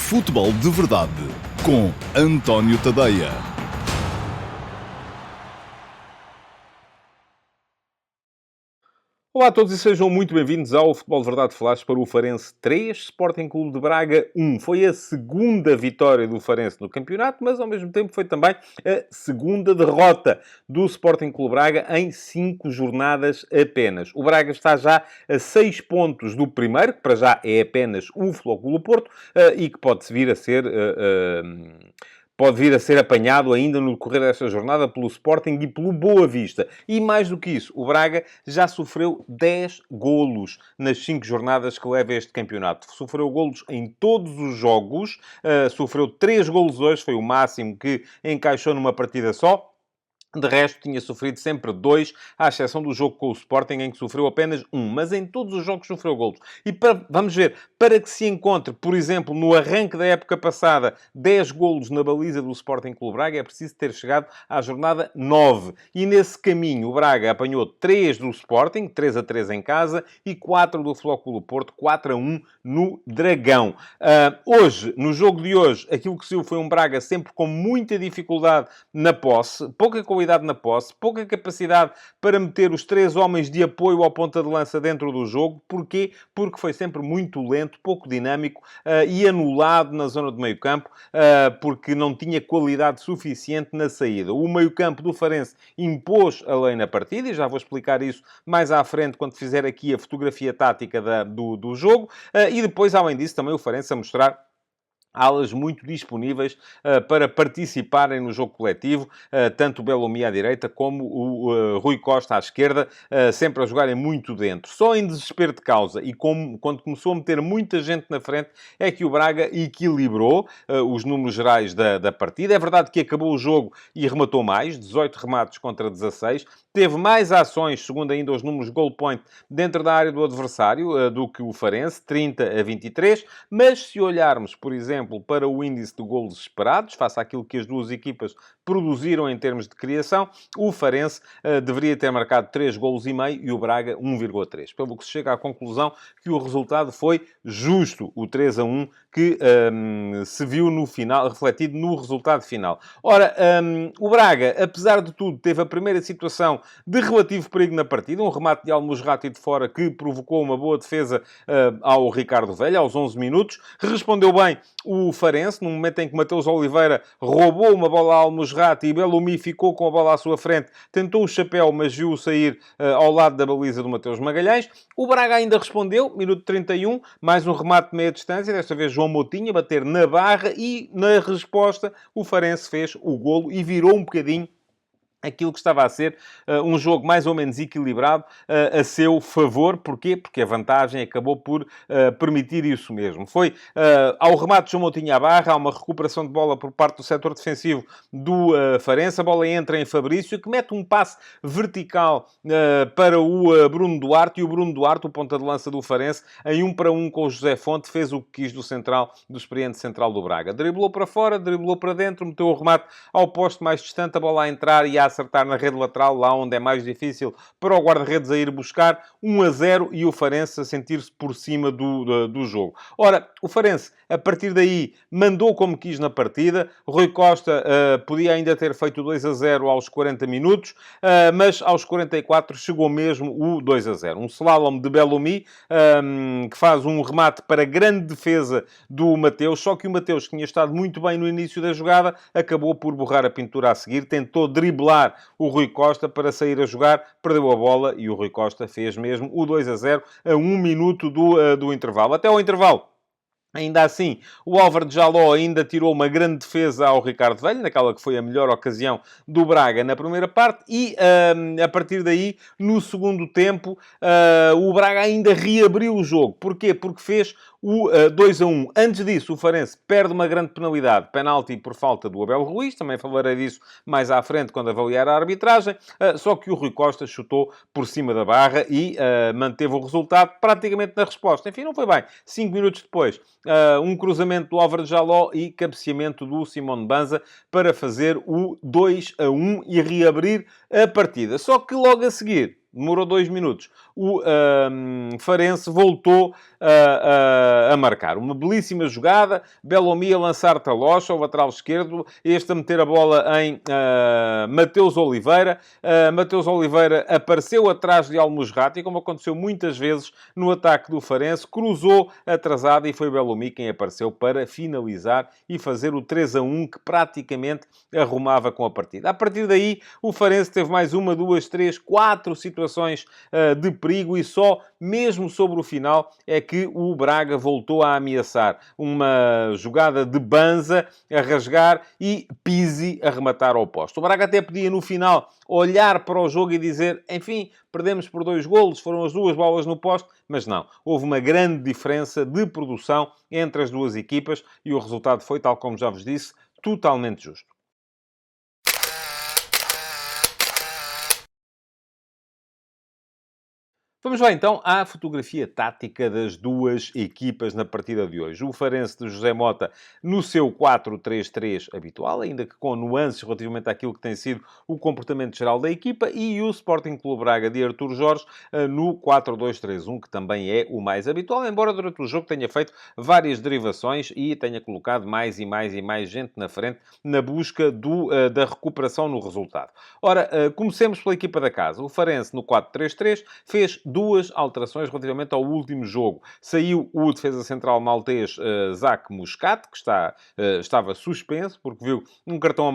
Futebol de Verdade com António Tadeia. Olá a todos e sejam muito bem-vindos ao Futebol de Verdade Flash para o Farense 3, Sporting Clube de Braga 1. Foi a segunda vitória do Farense no campeonato, mas ao mesmo tempo foi também a segunda derrota do Sporting Clube de Braga em 5 jornadas apenas. O Braga está já a 6 pontos do primeiro, que para já é apenas o Flóculo Porto, e que pode vir a ser... Pode vir a ser apanhado ainda no decorrer desta jornada pelo Sporting e pelo Boa Vista. E mais do que isso, o Braga já sofreu 10 golos nas 5 jornadas que leva este campeonato. Sofreu golos em todos os jogos, sofreu 3 golos hoje, foi o máximo que encaixou numa partida só. De resto, tinha sofrido sempre 2, à exceção do jogo com o Sporting, em que sofreu apenas 1. Mas em todos os jogos sofreu golos. E vamos ver, para que se encontre, por exemplo, no arranque da época passada, 10 golos na baliza do Sporting Clube Braga, é preciso ter chegado à jornada 9. E nesse caminho, o Braga apanhou 3 do Sporting, 3-3 em casa, e 4 do Flóculo Porto, 4-1 no Dragão. Hoje, no jogo de hoje, aquilo que se viu foi um Braga sempre com muita dificuldade na posse, pouca qualidade na posse, pouca capacidade para meter os 3 homens de apoio ao ponta de lança dentro do jogo. Porquê? Porque foi sempre muito lento, pouco dinâmico e anulado na zona do meio-campo, porque não tinha qualidade suficiente na saída. O meio-campo do Farense impôs a lei na partida, e já vou explicar isso mais à frente quando fizer aqui a fotografia tática do jogo. E depois, além disso, também o Farense a mostrar alas muito disponíveis para participarem no jogo coletivo, tanto o Bellomi à direita como o Rui Costa à esquerda, sempre a jogarem muito dentro. Só em desespero de causa e quando começou a meter muita gente na frente é que o Braga equilibrou os números gerais da partida. É verdade que acabou o jogo e rematou mais, 18 remates contra 16. Teve mais ações, segundo ainda os números goal point, dentro da área do adversário do que o Farense, 30-23. Mas se olharmos, por exemplo, para o índice de golos esperados, face àquilo que as duas equipas produziram em termos de criação, o Farense deveria ter marcado 3 golos e meio e o Braga 1,3. Pelo que se chega à conclusão que o resultado foi justo, o 3-1, que se viu no final, refletido no resultado final. Ora, o Braga, apesar de tudo, teve a primeira situação de relativo perigo na partida, um remate de Al-Musrati de fora que provocou uma boa defesa ao Ricardo Velho, aos 11 minutos. Respondeu bem o Farense, no momento em que Mateus Oliveira roubou uma bola a Al-Musrati e Bellomi ficou com a bola à sua frente, tentou o chapéu, mas viu-o sair ao lado da baliza do Mateus Magalhães. O Braga ainda respondeu, minuto 31, mais um remate de meia distância, desta vez João Moutinho, bater na barra, e na resposta o Farense fez o golo e virou um bocadinho aquilo que estava a ser um jogo mais ou menos equilibrado a seu favor. Porquê? Porque a vantagem acabou por permitir isso mesmo. Foi ao remate de João Moutinho à barra, há uma recuperação de bola por parte do setor defensivo do Farense. A bola entra em Fabrício, que mete um passe vertical para o Bruno Duarte, e o Bruno Duarte, o ponta de lança do Farense, em 1-1 com o José Fonte, fez o que quis do experiente central do Braga. Driblou para fora, driblou para dentro, meteu o remate ao posto mais distante, a bola a entrar e a acertar na rede lateral, lá onde é mais difícil para o guarda-redes a ir buscar, 1-0, e o Farense a sentir-se por cima do jogo. Ora, o Farense, a partir daí, mandou como quis na partida. Rui Costa podia ainda ter feito 2-0 aos 40 minutos, mas aos 44 chegou mesmo o 2-0. Um slalom de Bellomi, que faz um remate para grande defesa do Mateus, só que o Mateus, que tinha estado muito bem no início da jogada, acabou por borrar a pintura a seguir, tentou driblar o Rui Costa para sair a jogar, perdeu a bola e o Rui Costa fez mesmo o 2-0 a 1 minuto do intervalo. Até ao intervalo, ainda assim, o Álvaro de Jaló ainda tirou uma grande defesa ao Ricardo Velho, naquela que foi a melhor ocasião do Braga na primeira parte, e a partir daí, no segundo tempo, o Braga ainda reabriu o jogo. Porquê? Porque fez o 2-1. Antes disso, o Farense perde uma grande penalidade, penalti por falta do Abel Ruiz, também falarei disso mais à frente quando avaliar a arbitragem, só que o Rui Costa chutou por cima da barra e manteve o resultado praticamente na resposta. Enfim, não foi bem. 5 minutos depois, um cruzamento do Álvaro de Jaló e cabeceamento do Simone Banza para fazer o 2-1 e reabrir a partida. Só que logo a seguir, demorou 2 minutos. O Farense voltou a marcar. Uma belíssima jogada, Bellomi a lançar Talocha, o lateral esquerdo, este a meter a bola em Mateus Oliveira. Mateus Oliveira apareceu atrás de Al-Musrati, como aconteceu muitas vezes no ataque do Farense, cruzou atrasado e foi Bellomi quem apareceu para finalizar e fazer o 3-1 que praticamente arrumava com a partida. A partir daí, o Farense teve mais 1, 2, 3, 4 situações de perigo e só mesmo sobre o final é que o Braga voltou a ameaçar. Uma jogada de Banza a rasgar e Pizzi a rematar ao posto. O Braga até podia no final olhar para o jogo e dizer, enfim, perdemos por 2 golos, foram as 2 bolas no poste, mas não. Houve uma grande diferença de produção entre as duas equipas e o resultado foi, tal como já vos disse, totalmente justo. Vamos lá então à fotografia tática das duas equipas na partida de hoje. O Farense de José Mota no seu 4-3-3 habitual, ainda que com nuances relativamente àquilo que tem sido o comportamento geral da equipa, e o Sporting Clube Braga de Artur Jorge no 4-2-3-1, que também é o mais habitual, embora durante o jogo tenha feito várias derivações e tenha colocado mais e mais e mais gente na frente na busca da recuperação no resultado. Ora, comecemos pela equipa da casa. O Farense no 4-3-3 fez 2 alterações relativamente ao último jogo. Saiu o defesa central maltês Zach Muscat, que estava suspenso, porque viu um cartão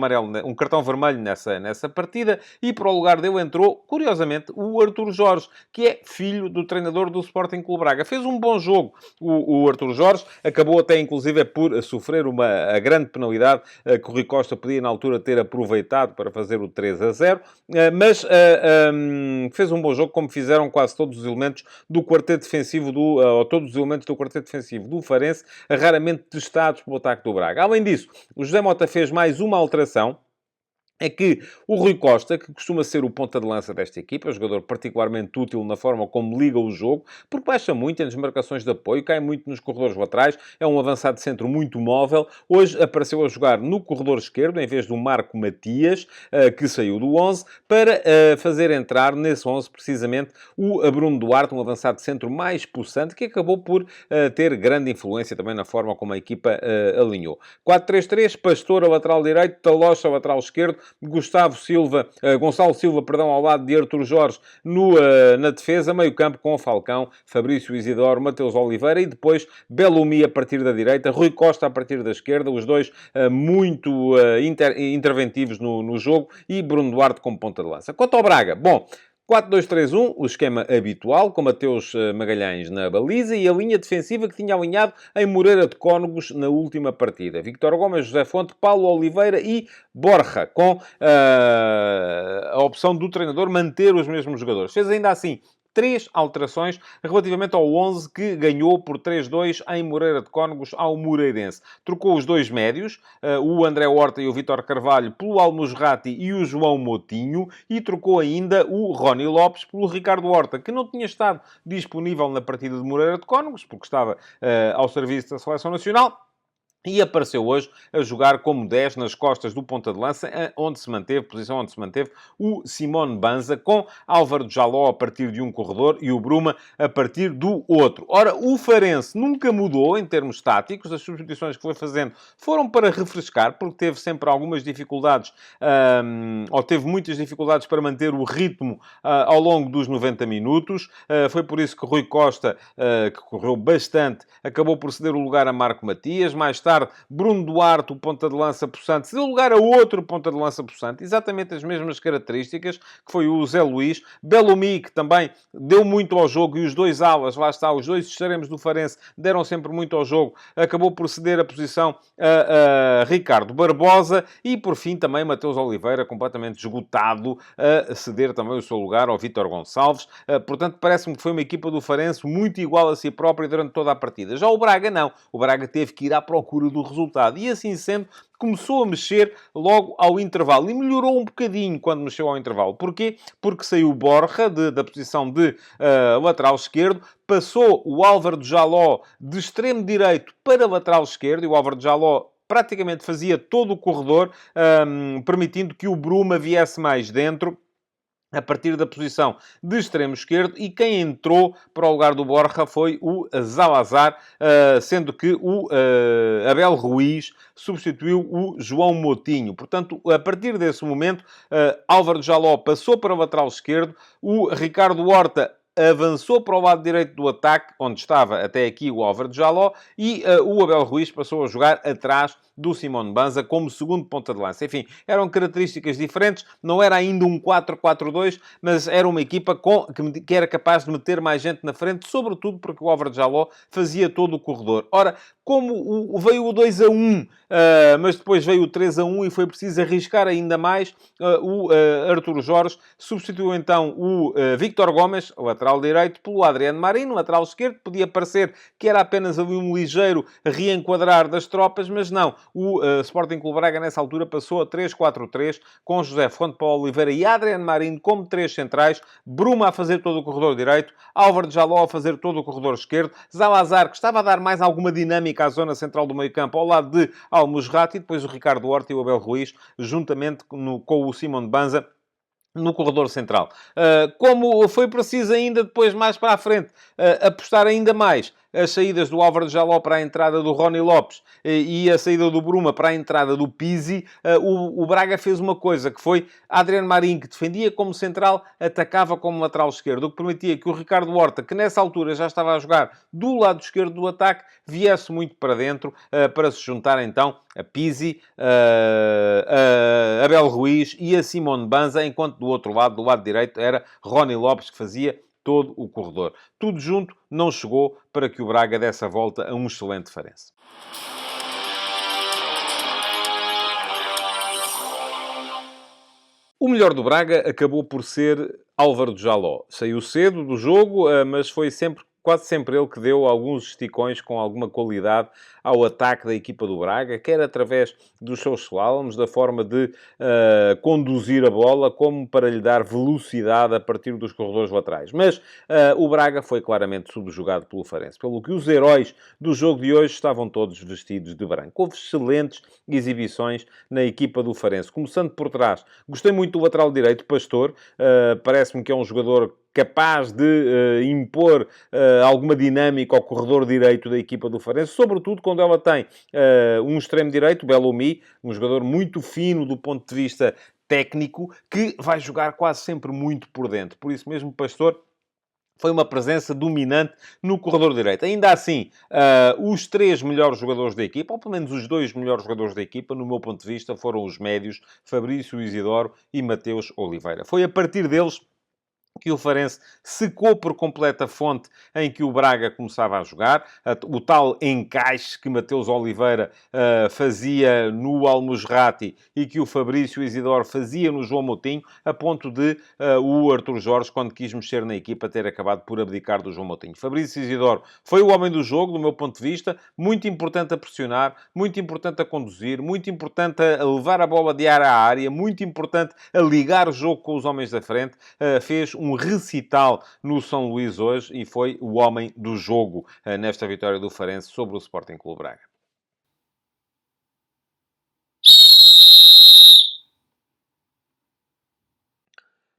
vermelho nessa partida, e para o lugar dele entrou, curiosamente, o Artur Jorge, que é filho do treinador do Sporting Clube Braga. Fez um bom jogo o Artur Jorge, acabou até, inclusive, por sofrer a grande penalidade que o Rui Costa podia, na altura, ter aproveitado para fazer o 3-0, mas fez um bom jogo, como fizeram quase todos os elementos do quarteto defensivo todos os elementos do quarteto defensivo do Farense, raramente testados pelo ataque do Braga. Além disso, o José Mota fez mais uma alteração. É que o Rui Costa, que costuma ser o ponta de lança desta equipa, é um jogador particularmente útil na forma como liga o jogo, porque baixa muito em desmarcações de apoio, cai muito nos corredores laterais, é um avançado de centro muito móvel. Hoje apareceu a jogar no corredor esquerdo, em vez do Marco Matias, que saiu do 11, para fazer entrar nesse 11 precisamente o Bruno Duarte, um avançado de centro mais possante, que acabou por ter grande influência também na forma como a equipa alinhou. 4-3-3, Pastor a lateral direito, Talocha a lateral esquerdo, Gonçalo Silva, ao lado de Artur Jorge na defesa, meio campo com Falcão, Fabrício Isidoro, Mateus Oliveira e depois Bellomi a partir da direita, Rui Costa a partir da esquerda, os dois muito interventivos no jogo, e Bruno Duarte como ponta de lança. Quanto ao Braga, bom, 4-2-3-1, o esquema habitual, com Mateus Magalhães na baliza e a linha defensiva que tinha alinhado em Moreira de Cónegos na última partida. Victor Gomes, José Fonte, Paulo Oliveira e Borja, com a opção do treinador manter os mesmos jogadores. Fez ainda assim 3 alterações relativamente ao 11 que ganhou por 3-2 em Moreira de Cónegos ao Moreirense. Trocou os 2 médios, o André Horta e o Vítor Carvalho, pelo Al-Musrati e o João Moutinho, e trocou ainda o Rony Lopes pelo Ricardo Horta, que não tinha estado disponível na partida de Moreira de Cónegos, porque estava ao serviço da Seleção Nacional. E apareceu hoje a jogar como 10 nas costas do ponta de lança, posição onde se manteve o Simone Banza, com Álvaro Jaló a partir de um corredor e o Bruma a partir do outro. Ora, o Farense nunca mudou em termos táticos, as substituições que foi fazendo foram para refrescar, porque teve sempre algumas dificuldades, ou teve muitas dificuldades para manter o ritmo ao longo dos 90 minutos. Foi por isso que Rui Costa, que correu bastante, acabou por ceder o lugar a Marco Matias. Mais tarde, Bruno Duarte, o ponta de lança possante, deu lugar a outro ponta de lança possante, exatamente as mesmas características, que foi o Zé Luís. Bellomi, que também deu muito ao jogo, e os 2 alas, lá está, os 2 extremos do Farense, deram sempre muito ao jogo, acabou por ceder a posição a Ricardo Barbosa, e por fim também Mateus Oliveira, completamente esgotado, a ceder também o seu lugar ao Vítor Gonçalves. Portanto, parece-me que foi uma equipa do Farense muito igual a si própria durante toda a partida. Já o Braga não. O Braga teve que ir à procura do resultado. E assim sendo, começou a mexer logo ao intervalo. E melhorou um bocadinho quando mexeu ao intervalo. Porquê? Porque saiu Borja da posição de lateral esquerdo, passou o Álvaro Jaló de extremo direito para lateral esquerdo, e o Álvaro Jaló praticamente fazia todo o corredor, permitindo que o Bruma viesse mais dentro. a partir da posição de extremo esquerdo, e quem entrou para o lugar do Borja foi o Zalazar, sendo que o Abel Ruiz substituiu o João Moutinho. Portanto, a partir desse momento, Álvaro Jaló passou para o lateral esquerdo, o Ricardo Horta avançou para o lado direito do ataque, onde estava até aqui o Álvaro Jaló, e o Abel Ruiz passou a jogar atrás do Simone Banza como segundo ponta de lança. Enfim, eram características diferentes, não era ainda um 4-4-2, mas era uma equipa que era capaz de meter mais gente na frente, sobretudo porque o Álvaro Jaló fazia todo o corredor. Ora, como veio o 2-1, mas depois veio o 3-1 e foi preciso arriscar ainda mais, o Artur Jorge substituiu então o Víctor Gomes, o lateral direito, pelo Adriano Marinho, lateral esquerdo. Podia parecer que era apenas ali um ligeiro reenquadrar das tropas, mas não. O Sporting Clube Braga, nessa altura, passou a 3-4-3, com José Fonte Paulo Oliveira e Adriano Marinho como três centrais, Bruma a fazer todo o corredor direito, Álvaro Jaló a fazer todo o corredor esquerdo, Zalazar, que estava a dar mais alguma dinâmica à zona central do meio-campo, ao lado de Al-Musrati, e depois o Ricardo Horta e o Abel Ruiz, juntamente com o Simone Banza, no corredor central. Como foi preciso ainda depois, mais para a frente, apostar ainda mais as saídas do Álvaro Jaló para a entrada do Rony Lopes e a saída do Bruma para a entrada do Pizzi, o Braga fez uma coisa, que foi Adriano Marinho, que defendia como central, atacava como lateral esquerdo, o que permitia que o Ricardo Horta, que nessa altura já estava a jogar do lado esquerdo do ataque, viesse muito para dentro, para se juntar então a Pizzi, a Abel Ruiz e a Simone Banza, enquanto do outro lado, do lado direito, era Rony Lopes, que fazia todo o corredor. Tudo junto não chegou para que o Braga desse a volta a um excelente Farense. O melhor do Braga acabou por ser Álvaro Jaló. Saiu cedo do jogo, mas foi quase sempre ele que deu alguns esticões com alguma qualidade ao ataque da equipa do Braga, quer através dos seus slaloms, da forma de conduzir a bola, como para lhe dar velocidade a partir dos corredores laterais. Mas o Braga foi claramente subjugado pelo Farense, pelo que os heróis do jogo de hoje estavam todos vestidos de branco. Houve excelentes exibições na equipa do Farense. Começando por trás, gostei muito do lateral direito, Pastor. Parece-me que é um jogador capaz de impor alguma dinâmica ao corredor direito da equipa do Farense, sobretudo quando ela tem um extremo direito, Belloumi, um jogador muito fino do ponto de vista técnico, que vai jogar quase sempre muito por dentro. Por isso mesmo, Pastor foi uma presença dominante no corredor direito. Ainda assim, os três melhores jogadores da equipa, ou pelo menos os dois melhores jogadores da equipa, no meu ponto de vista, foram os médios Fabrício Isidoro e Mateus Oliveira. Foi a partir deles que o Farense secou por completa a fonte em que o Braga começava a jogar. O tal encaixe que Mateus Oliveira fazia no Al-Musrati e que o Fabrício Isidoro fazia no João Moutinho, a ponto de o Artur Jorge, quando quis mexer na equipa, ter acabado por abdicar do João Moutinho. Fabrício Isidoro foi o homem do jogo, do meu ponto de vista, muito importante a pressionar, muito importante a conduzir, muito importante a levar a bola de área à área, muito importante a ligar o jogo com os homens da frente. Fez um recital no São Luís hoje e foi o homem do jogo nesta vitória do Farense sobre o Sporting Clube Braga.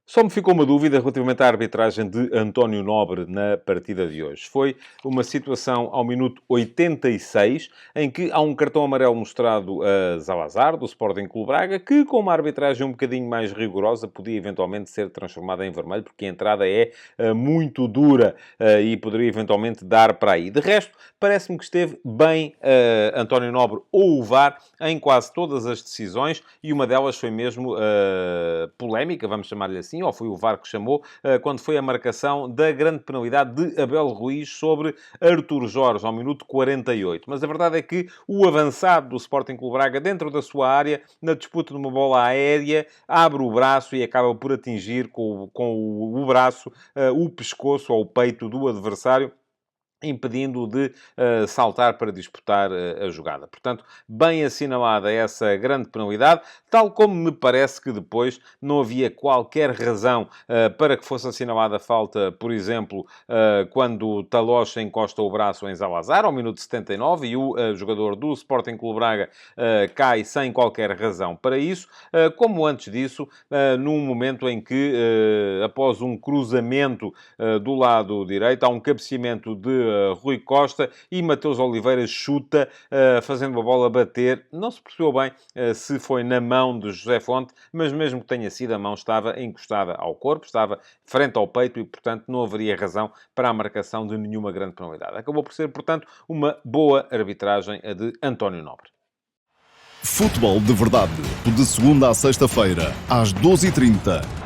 Só me ficou uma dúvida relativamente à arbitragem de António Nobre na partida de hoje. Foi uma situação ao minuto 86, em que há um cartão amarelo mostrado a Zalazar, do Sporting Clube Braga, que com uma arbitragem um bocadinho mais rigorosa podia eventualmente ser transformada em vermelho, porque a entrada é muito dura e poderia eventualmente dar para aí. De resto, parece-me que esteve bem António Nobre ou o VAR em quase todas as decisões, e uma delas foi mesmo polémica, vamos chamar-lhe assim, ou foi o VAR que chamou, quando foi a marcação da grande penalidade de Abel Ruiz sobre Artur Jorge, ao minuto 48. Mas a verdade é que o avançado do Sporting Clube Braga, dentro da sua área, na disputa de uma bola aérea, abre o braço e acaba por atingir com o braço o pescoço ou o peito do adversário, impedindo-o de saltar para disputar a jogada. Portanto, bem assinalada essa grande penalidade, tal como me parece que depois não havia qualquer razão para que fosse assinalada a falta, por exemplo, quando Talocha encosta o braço em Zalazar, ao minuto 79, e o jogador do Sporting Clube Braga cai sem qualquer razão para isso, como antes disso, num momento em que, após um cruzamento do lado direito, há um cabeceamento de Rui Costa e Mateus Oliveira chuta, fazendo a bola bater. Não se percebeu bem se foi na mão de José Fonte, mas mesmo que tenha sido, a mão estava encostada ao corpo, estava frente ao peito e, portanto, não haveria razão para a marcação de nenhuma grande penalidade. Acabou por ser, portanto, uma boa arbitragem a de António Nobre. Futebol de Verdade, de segunda a sexta-feira, às 12h30